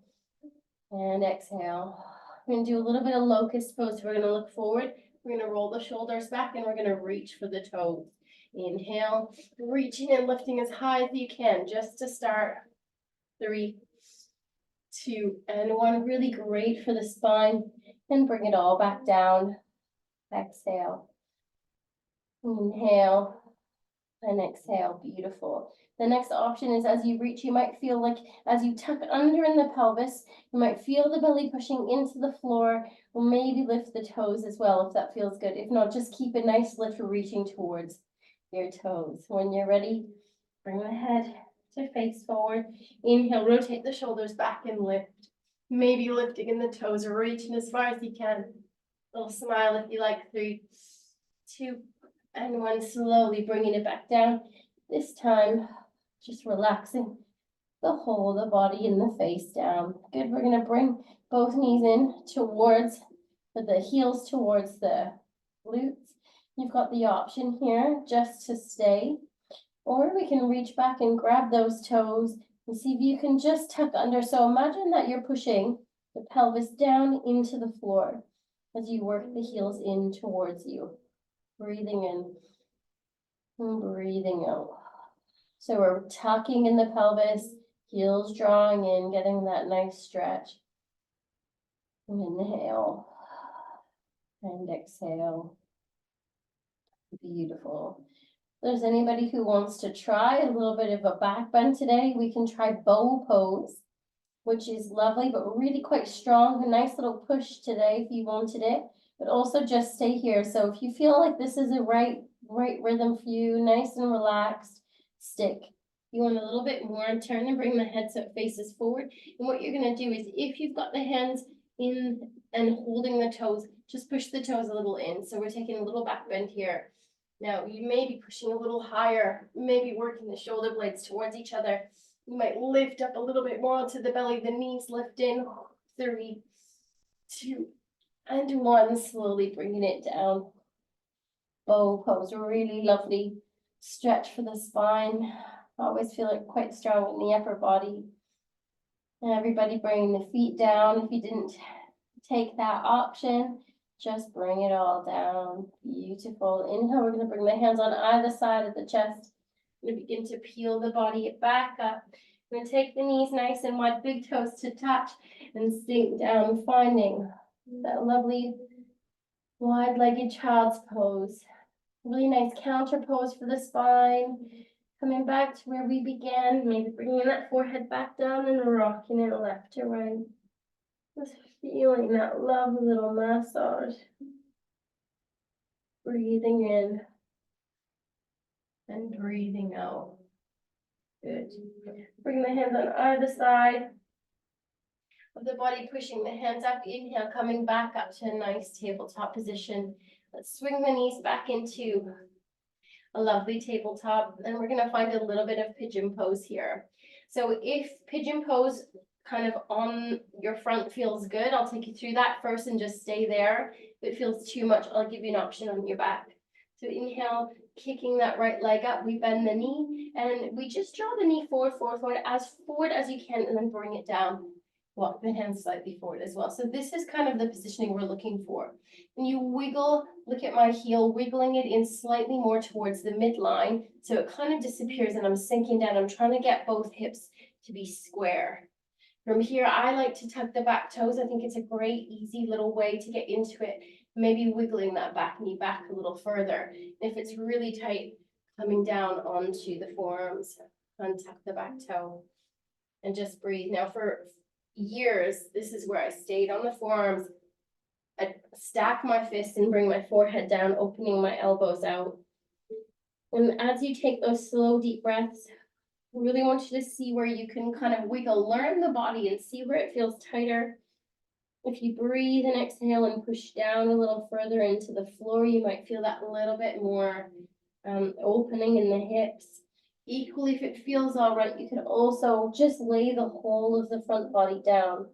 and exhale. We're going to do a little bit of locust pose. We're going to look forward. We're going to roll the shoulders back and we're going to reach for the toes. Inhale, reaching and lifting as high as you can just to start. 3, 2, and 1. Really great for the spine. And bring it all back down. Exhale. Inhale and exhale. Beautiful. The next option is as you reach, you might feel like as you tuck under in the pelvis, you might feel the belly pushing into the floor, or maybe lift the toes as well if that feels good. If not, just keep a nice lift reaching towards your toes. When you're ready, bring the head to face forward. Inhale, rotate the shoulders back and lift. Maybe lifting in the toes or reaching as far as you can. Little smile if you like. 3, 2, and 1. Slowly bringing it back down. This time, just relaxing the whole of the body and the face down. Good, we're gonna bring both knees in towards, the heels towards the glutes. You've got the option here just to stay, or we can reach back and grab those toes and see if you can just tuck under. So imagine that you're pushing the pelvis down into the floor as you work the heels in towards you. Breathing in and breathing out. So we're tucking in the pelvis, heels drawing in, getting that nice stretch. Inhale and exhale. Beautiful. If there's anybody who wants to try a little bit of a back bend today, we can try bow pose, which is lovely, but really quite strong. A nice little push today if you wanted it, but also just stay here. So if you feel like this is a right rhythm for you, nice and relaxed, stick. You want a little bit more, turn and bring the head so it faces forward. And what you're gonna do is if you've got the hands in and holding the toes, just push the toes a little in. So we're taking a little back bend here. Now you may be pushing a little higher, maybe working the shoulder blades towards each other. You might lift up a little bit more onto the belly, the knees lift in. 3, 2, and 1. Slowly bringing it down. Bow pose, really lovely stretch for the spine. I always feel it quite strong in the upper body. And everybody bringing the feet down. If you didn't take that option, just bring it all down. Beautiful. Inhale, we're going to bring the hands on either side of the chest. We're going to begin to peel the body back up. We're going to take the knees nice and wide, big toes to touch, and sink down, finding that lovely wide-legged child's pose. Really nice counter pose for the spine. Coming back to where we began, maybe bringing that forehead back down and rocking it left to right. Just feeling that lovely little massage. Breathing in and breathing out. Good. Bring the hands on either side of the body, pushing the hands up. Inhale, coming back up to a nice tabletop position. Let's swing the knees back into a lovely tabletop. And we're gonna find a little bit of pigeon pose here. So if pigeon pose kind of on your front feels good, I'll take you through that first and just stay there. If it feels too much, I'll give you an option on your back. So inhale, kicking that right leg up, we bend the knee, and we just draw the knee forward as you can, and then bring it down. Walk the hands slightly forward as well. So this is kind of the positioning we're looking for. When you wiggle, look at my heel, wiggling it in slightly more towards the midline, so it kind of disappears and I'm sinking down. I'm trying to get both hips to be square. From here, I like to tuck the back toes. I think it's a great, easy little way to get into it. Maybe wiggling that back knee back a little further. If it's really tight, coming down onto the forearms, untuck the back toe, and just breathe. Now for years, this is where I stayed on the forearms. I stack my fists and bring my forehead down, opening my elbows out. And as you take those slow, deep breaths, I really want you to see where you can kind of wiggle, learn the body and see where it feels tighter. If you breathe and exhale and push down a little further into the floor, you might feel that a little bit more opening in the hips. Equally, if it feels all right, you can also just lay the whole of the front body down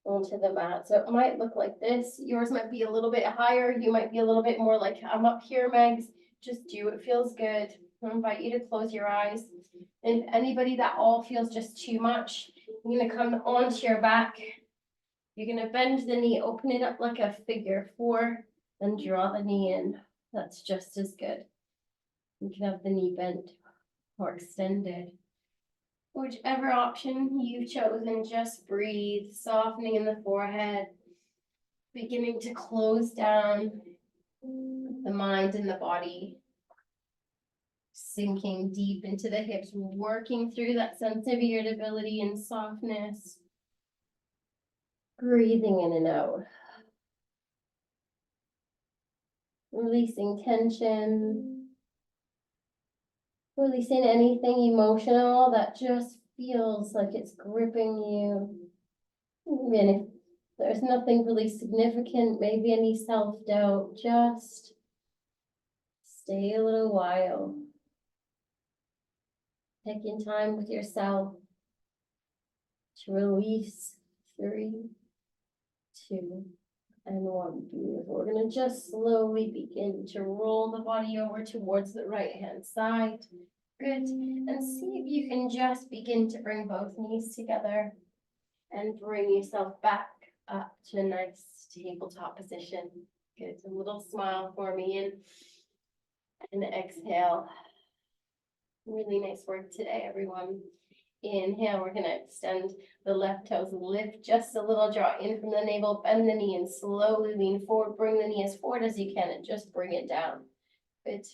onto the mat. So it might look like this. Yours might be a little bit higher. You might be a little bit more like I'm up here, Megs. Just do what feels good. I invite you to close your eyes. And anybody that all feels just too much, you're gonna come onto your back. You're gonna bend the knee, open it up like a figure 4, then draw the knee in. That's just as good. You can have the knee bent or extended. Whichever option you've chosen, just breathe, softening in the forehead, beginning to close down the mind and the body, sinking deep into the hips, working through that sense of irritability and softness, breathing in and out, releasing tension, releasing anything emotional that just feels like it's gripping you. Even if there's nothing really significant, maybe any self-doubt, just stay a little while. Taking time with yourself to release 3, 2, and 1. Beautiful. We're going to just slowly begin to roll the body over towards the right hand side. Good. And see if you can just begin to bring both knees together and bring yourself back up to a nice tabletop position. Good. A little smile for me and exhale. Really nice work today, everyone. Inhale, we're going to extend the left toes, lift just a little, draw in from the navel, bend the knee and slowly lean forward. Bring the knee as forward as you can and just bring it down. Good.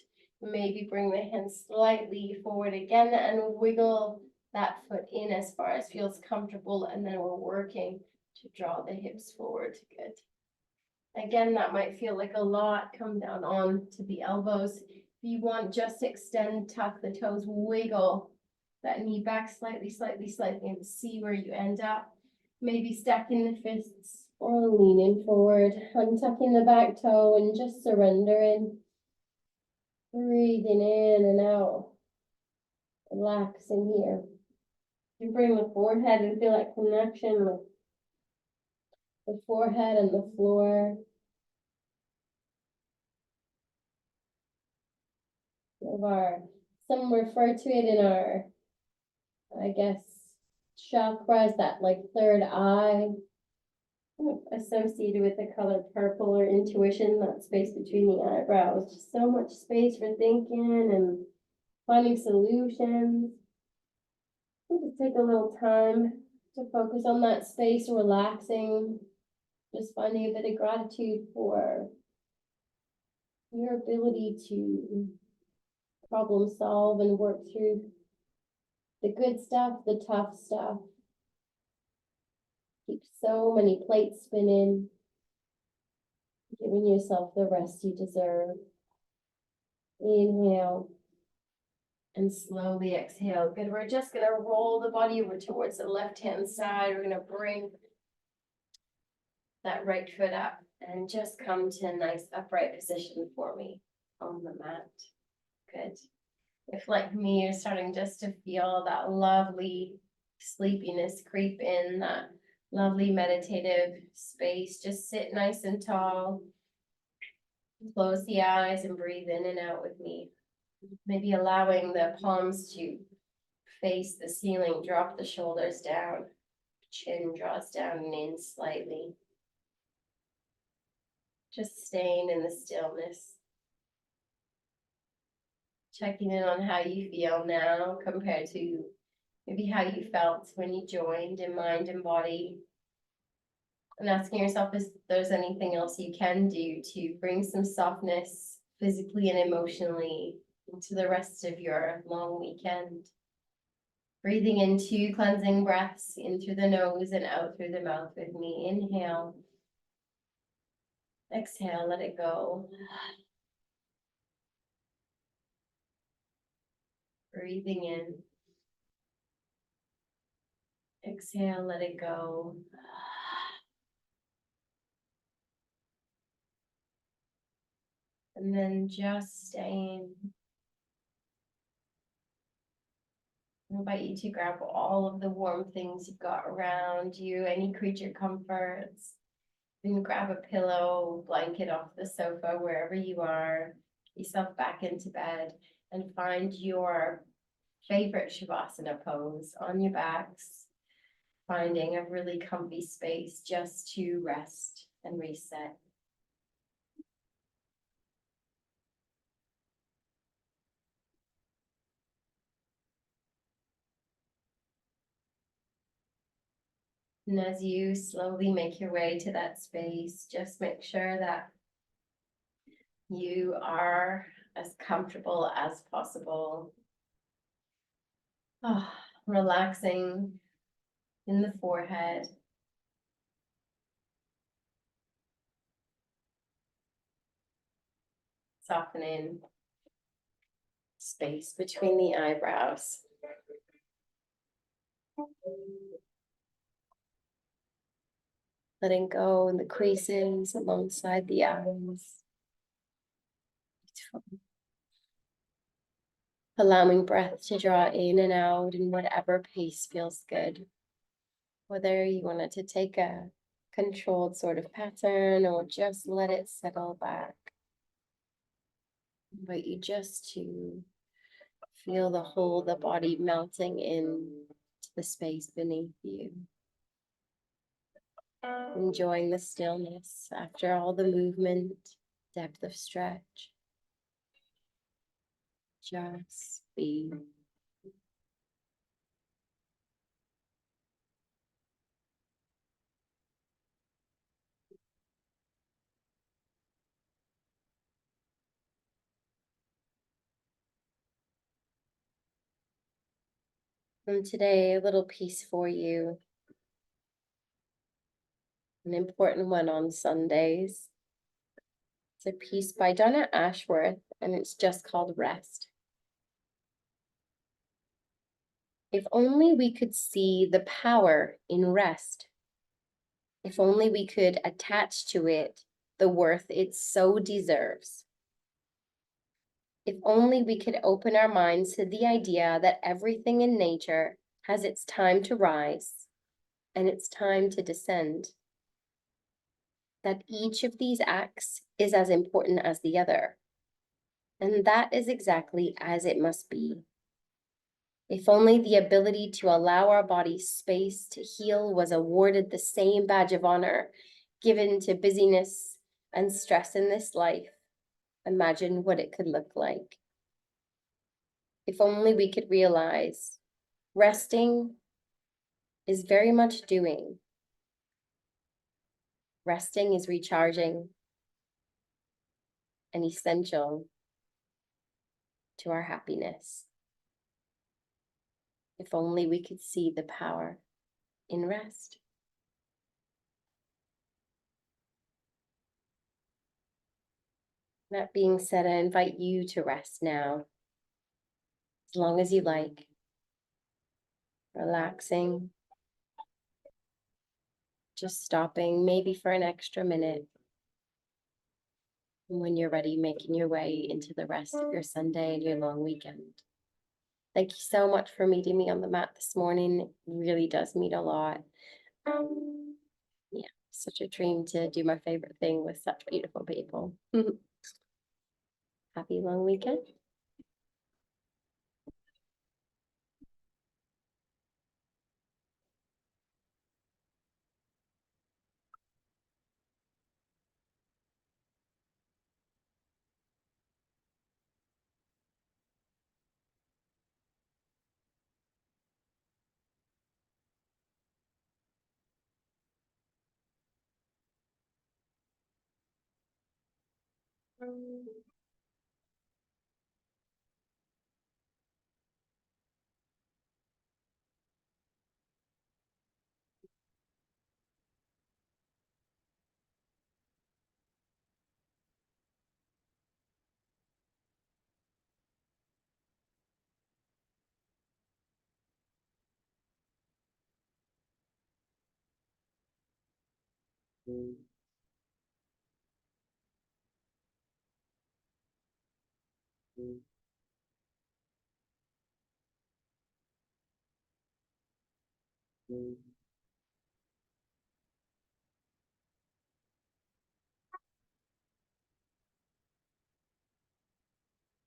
Maybe bring the hands slightly forward again and wiggle that foot in as far as feels comfortable. And then we're working to draw the hips forward. Good. Again, that might feel like a lot. Come down on to the elbows. If you want, just extend, tuck the toes, wiggle that knee back slightly, and see where you end up. Maybe stacking the fists or leaning forward, untucking the back toe and just surrendering. Breathing in and out. Relaxing here. You bring the forehead and feel that connection with the forehead and the floor. Some refer to it in our, I guess, chakras, that like third eye, associated with the color purple or intuition, that space between the eyebrows. Just so much space for thinking and finding solutions. Just take a little time to focus on that space, relaxing, just finding a bit of gratitude for your ability to problem solve and work through the good stuff, the tough stuff. Keep so many plates spinning, giving yourself the rest you deserve. Inhale and slowly exhale. Good. We're just going to roll the body over towards the left-hand side. We're going to bring that right foot up and just come to a nice upright position for me on the mat. Good. If, like me, you're starting just to feel that lovely sleepiness creep in, that lovely meditative space, just sit nice and tall. Close the eyes and breathe in and out with me. Maybe allowing the palms to face the ceiling, drop the shoulders down, chin draws down and in slightly. Just staying in the stillness. Checking in on how you feel now compared to maybe how you felt when you joined in mind and body. And asking yourself if there's anything else you can do to bring some softness physically and emotionally into the rest of your long weekend. Breathing in 2 cleansing breaths in through the nose and out through the mouth with me. Inhale. Exhale, let it go. Breathing in. Exhale, let it go. And then just staying. I invite you to grab all of the warm things you've got around you, any creature comforts. You can grab a pillow, blanket off the sofa, wherever you are. Get yourself back into bed and find your favorite Shavasana pose on your backs. Finding a really comfy space just to rest and reset. And as you slowly make your way to that space, just make sure that you are as comfortable as possible. Relaxing in the forehead. Softening space between the eyebrows. Letting go in the creases alongside the eyes. Allowing breath to draw in and out in whatever pace feels good. Whether you wanted to take a controlled sort of pattern or just let it settle back. I invite you just to feel the whole of the body melting in to the space beneath you. Enjoying the stillness after all the movement, depth of stretch. Just be. And today, a little piece for you. An important one on Sundays. It's a piece by Donna Ashworth, and it's just called Rest. If only we could see the power in rest. If only we could attach to it the worth it so deserves. If only we could open our minds to the idea that everything in nature has its time to rise and its time to descend. That each of these acts is as important as the other. And that is exactly as it must be. If only the ability to allow our bodies space to heal was awarded the same badge of honor given to busyness and stress in this life, imagine what it could look like. If only we could realize resting is very much doing. Resting is recharging and essential to our happiness. If only we could see the power in rest. That being said, I invite you to rest now, as long as you like, relaxing, just stopping maybe for an extra minute. And when you're ready, making your way into the rest of your Sunday and your long weekend. Thank you so much for meeting me on the mat this morning. It really does mean a lot. Yeah, such a dream to do my favorite thing with such beautiful people. Happy long weekend.